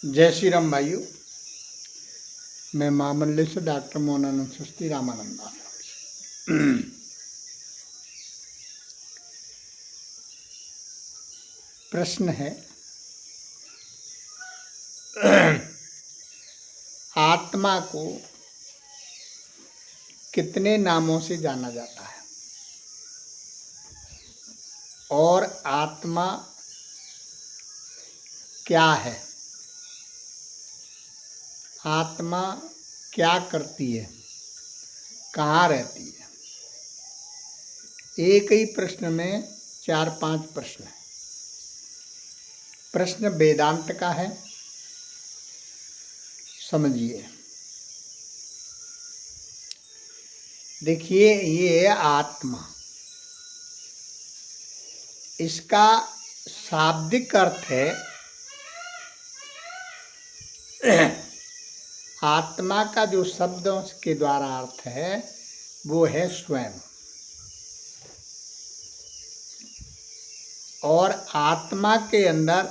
जय श्री राम भाइयों। मैं महामंडल से डॉक्टर मोहनानंद सस्ती रामानंद आश्रम से। प्रश्न है, आत्मा को कितने नामों से जाना जाता है और आत्मा क्या है? आत्मा क्या करती है, कहाँ रहती है? एक ही प्रश्न में 4-5 प्रश्न है। प्रश्न वेदांत का है, समझिए। देखिए, ये आत्मा, इसका शाब्दिक अर्थ है आत्मा का जो शब्दों के द्वारा अर्थ है वो है स्वयं। और आत्मा के अंदर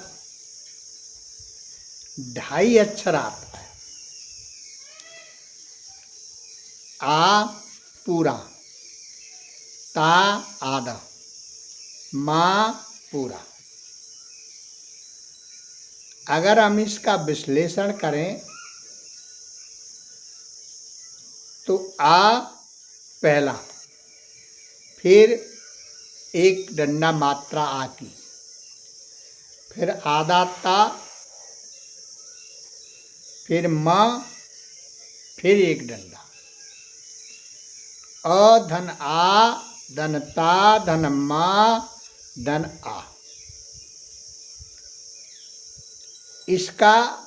2.5 अक्षर आता है। आ पूरा, ता आधा, मा पूरा। अगर हम इसका विश्लेषण करें तो आ पहला, फिर एक डंडा मात्रा आ की, फिर आधा ता, फिर म, फिर एक डंडा, अ धन आ, धन ता, धन मा, धन आ। इसका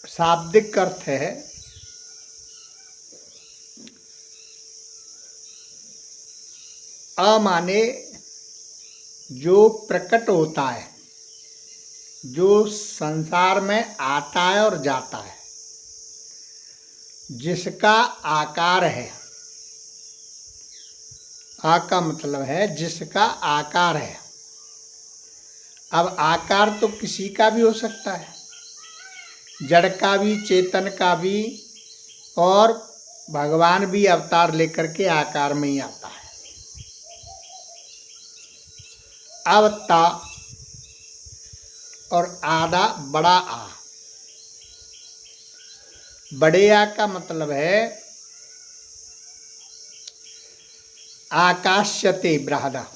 शाब्दिक अर्थ है अ माने जो प्रकट होता है, जो संसार में आता है और जाता है, जिसका आकार है। आ का मतलब है जिसका आकार है। अब आकार तो किसी का भी हो सकता है, जड़ का भी, चेतन का भी, और भगवान भी अवतार लेकर के आकार में ही आता है। अब ता और आधा बड़ा आ। बड़े आ का मतलब है आकाश्यते बृहदा,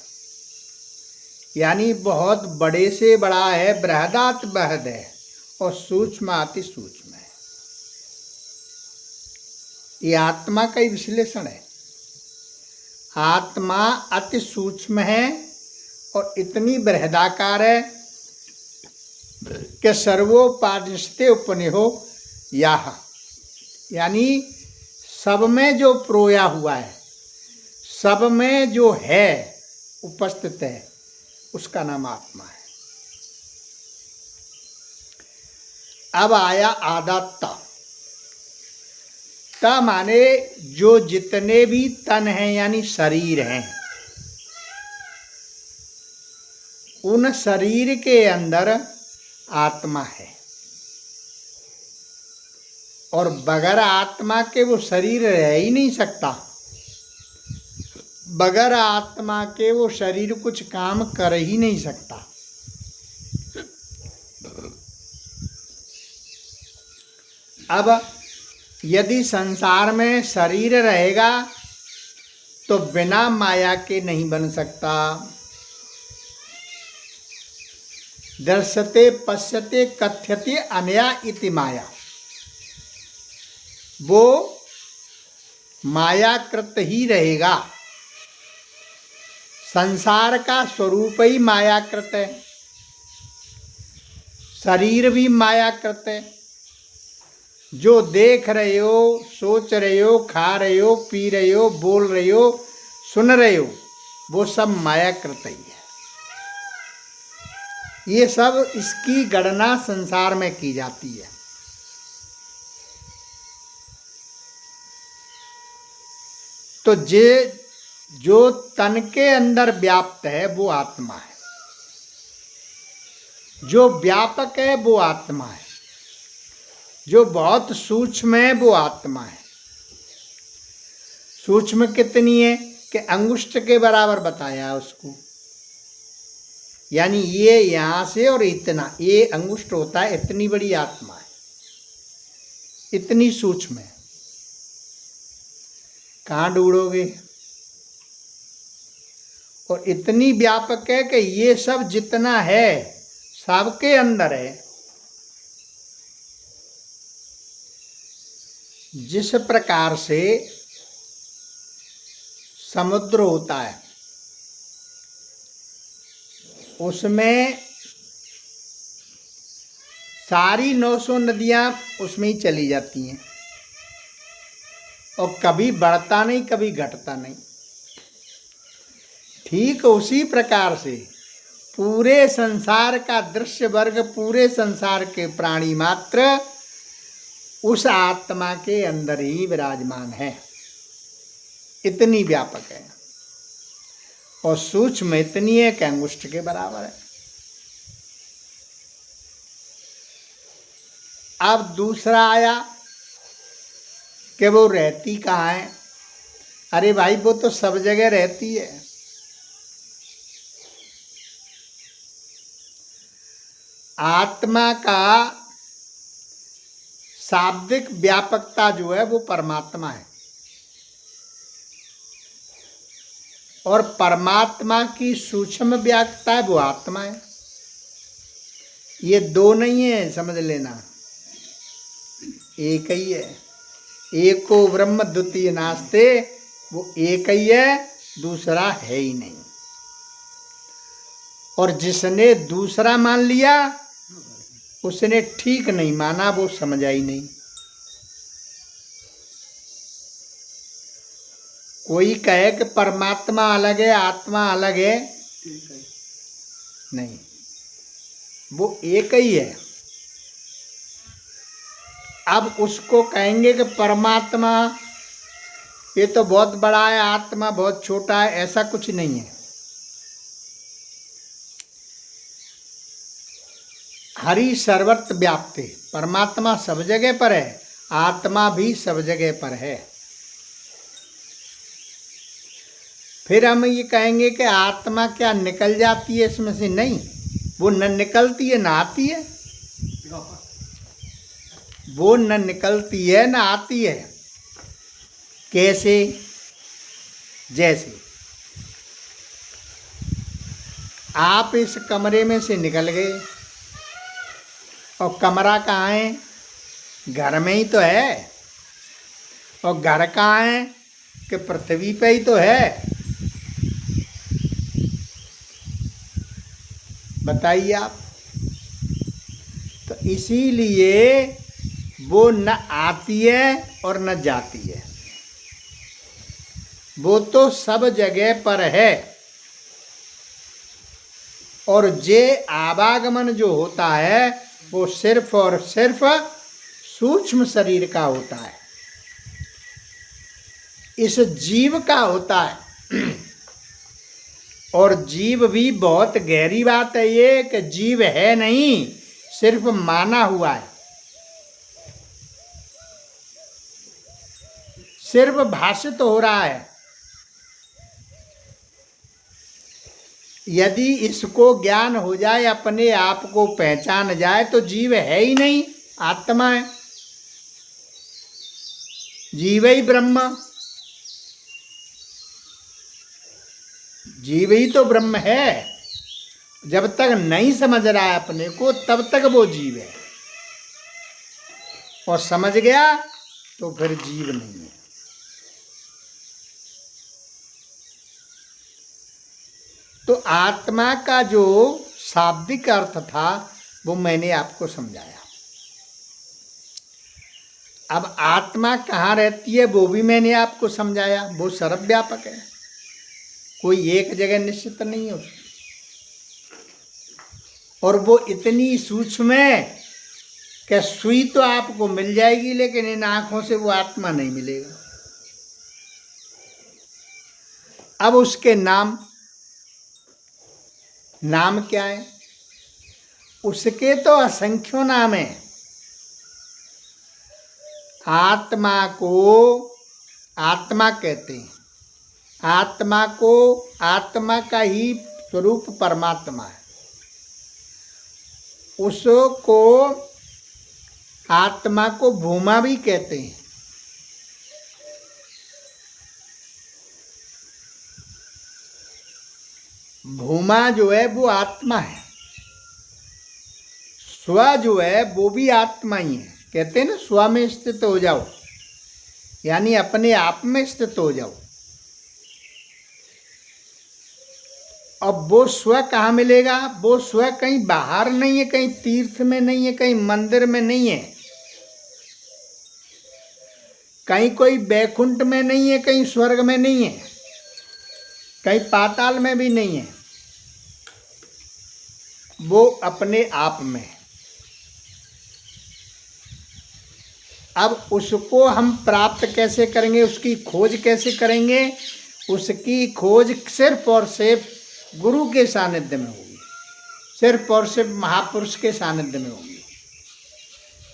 यानी बहुत बड़े से बड़ा है, बृहदात बृहद है, और सूक्ष्म अति सूक्ष्म है। ये आत्मा का ही विश्लेषण है। आत्मा अति सूक्ष्म है और इतनी बृहदाकार है कि सर्वोपादिष्टे उपनिहो याह, यानी सब में जो प्रोया हुआ है, सब में जो है, उपस्थित है, उसका नाम आत्मा है। अब आया आधा ता। ता माने जो जितने भी तन हैं यानी शरीर हैं, उन शरीर के अंदर आत्मा है। और बगैर आत्मा के वो शरीर रह ही नहीं सकता। बगैर आत्मा के वो शरीर कुछ काम कर ही नहीं सकता। अब यदि संसार में शरीर रहेगा तो बिना माया के नहीं बन सकता। दर्शते पश्यते कथ्यते अनया इति माया, वो मायाकृत ही रहेगा। संसार का स्वरूप ही मायाकृत है, शरीर भी मायाकृत है। जो देख रहे हो, सोच रहे हो, खा रहे हो, पी रहे हो, बोल रहे हो, सुन रहे हो, वो सब मायाकृत ही है। ये सब इसकी गणना संसार में की जाती है। तो जो तन के अंदर व्याप्त है वो आत्मा है। जो व्यापक है वो आत्मा है, जो बहुत सूक्ष्म है वो आत्मा है। सूक्ष्म कितनी है कि अंगुष्ठ के बराबर बताया उसको, यानी ये यहां से और इतना, ये अंगुष्ठ होता है, इतनी बड़ी आत्मा है, इतनी सूक्ष्म है। कहाँ ढूंढोगे? और इतनी व्यापक है कि ये सब जितना है सबके अंदर है। जिस प्रकार से समुद्र होता है उसमें सारी 900 नदियां उसमें ही चली जाती हैं और कभी बढ़ता नहीं कभी घटता नहीं। ठीक उसी प्रकार से पूरे संसार का दृश्य वर्ग, पूरे संसार के प्राणी मात्र उस आत्मा के अंदर ही विराजमान है, इतनी व्यापक है। और सूक्ष्म इतनी है कि अंगुष्ठ के बराबर है। अब दूसरा आया कि वो रहती कहाँ है। अरे भाई वो तो सब जगह रहती है। आत्मा का शाब्दिक व्यापकता जो है वो परमात्मा है, और परमात्मा की सूक्ष्म व्यापकता है वो आत्मा है। ये दो नहीं है, समझ लेना, एक ही है। एको ब्रह्म द्वितीय नास्ते, वो एक ही है, दूसरा है ही नहीं। और जिसने दूसरा मान लिया उसने ठीक नहीं माना, वो समझा ही नहीं। कोई कहे कि परमात्मा अलग है आत्मा अलग है, नहीं, वो एक ही है। अब उसको कहेंगे कि परमात्मा ये तो बहुत बड़ा है, आत्मा बहुत छोटा है, ऐसा कुछ नहीं है। हरि सर्वत्र व्याप्त है, परमात्मा सब जगह पर है, आत्मा भी सब जगह पर है। फिर हम ये कहेंगे कि आत्मा क्या निकल जाती है इसमें से? नहीं, वो न निकलती है न आती है, वो न निकलती है न आती है। कैसे? जैसे आप इस कमरे में से निकल गए, और कमरा कहाँ है? घर में ही तो है। और घर कहाँ है? कि पृथ्वी पे ही तो है। बताइए आप। तो इसीलिए वो न आती है और न जाती है, वो तो सब जगह पर है। और जे आवागमन जो होता है वो सिर्फ और सिर्फ सूक्ष्म शरीर का होता है, इस जीव का होता है। और जीव भी बहुत गहरी बात है ये कि जीव है नहीं, सिर्फ माना हुआ है, सिर्फ भाषित हो रहा है। यदि इसको ज्ञान हो जाए, अपने आप को पहचान जाए, तो जीव है ही नहीं, आत्मा है, जीव ही ब्रह्म, जीव ही तो ब्रह्म है। जब तक नहीं समझ रहा है अपने को तब तक वो जीव है, और समझ गया तो फिर जीव नहीं है। तो आत्मा का जो शाब्दिक अर्थ था वो मैंने आपको समझाया। अब आत्मा कहाँ रहती है वो भी मैंने आपको समझाया, वो सर्वव्यापक है, कोई एक जगह निश्चित नहीं है उसकी। और वो इतनी सूक्ष्म है कि सुई तो आपको मिल जाएगी लेकिन इन आंखों से वो आत्मा नहीं मिलेगा। अब उसके नाम क्या है? उसके तो असंख्यों नाम हैं। आत्मा को आत्मा कहते हैं। आत्मा को, आत्मा का ही स्वरूप परमात्मा है। उसको आत्मा को भूमा भी कहते हैं। भूमा जो है वो आत्मा है। स्व जो है वो भी आत्मा ही है। कहते हैं ना, स्व में स्थित हो जाओ, यानी अपने आप में स्थित हो जाओ। अब वो स्व कहाँ मिलेगा? वो स्व कहीं बाहर नहीं है, कहीं तीर्थ में नहीं है, कहीं मंदिर में नहीं है, कहीं कोई बैकुंठ में नहीं है, कहीं स्वर्ग में नहीं है, कहीं पाताल में भी नहीं है। वो अपने आप में। अब उसको हम प्राप्त कैसे करेंगे, उसकी खोज कैसे करेंगे? उसकी खोज सिर्फ और सिर्फ गुरु के सानिध्य में होगी, सिर्फ और सिर्फ महापुरुष के सानिध्य में होगी,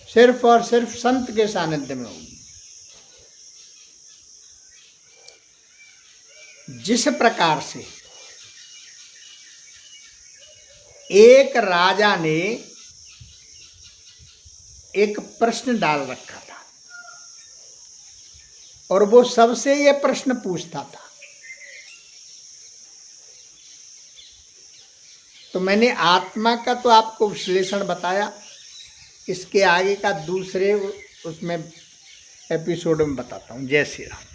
सिर्फ और सिर्फ संत के सानिध्य में होगी। जिस प्रकार से एक राजा ने एक प्रश्न डाल रखा था और वो सबसे ये प्रश्न पूछता था, तो मैंने आत्मा का तो आपको विश्लेषण बताया। इसके आगे का दूसरे उसमें एपिसोड में बताता हूँ। जय श्री राम।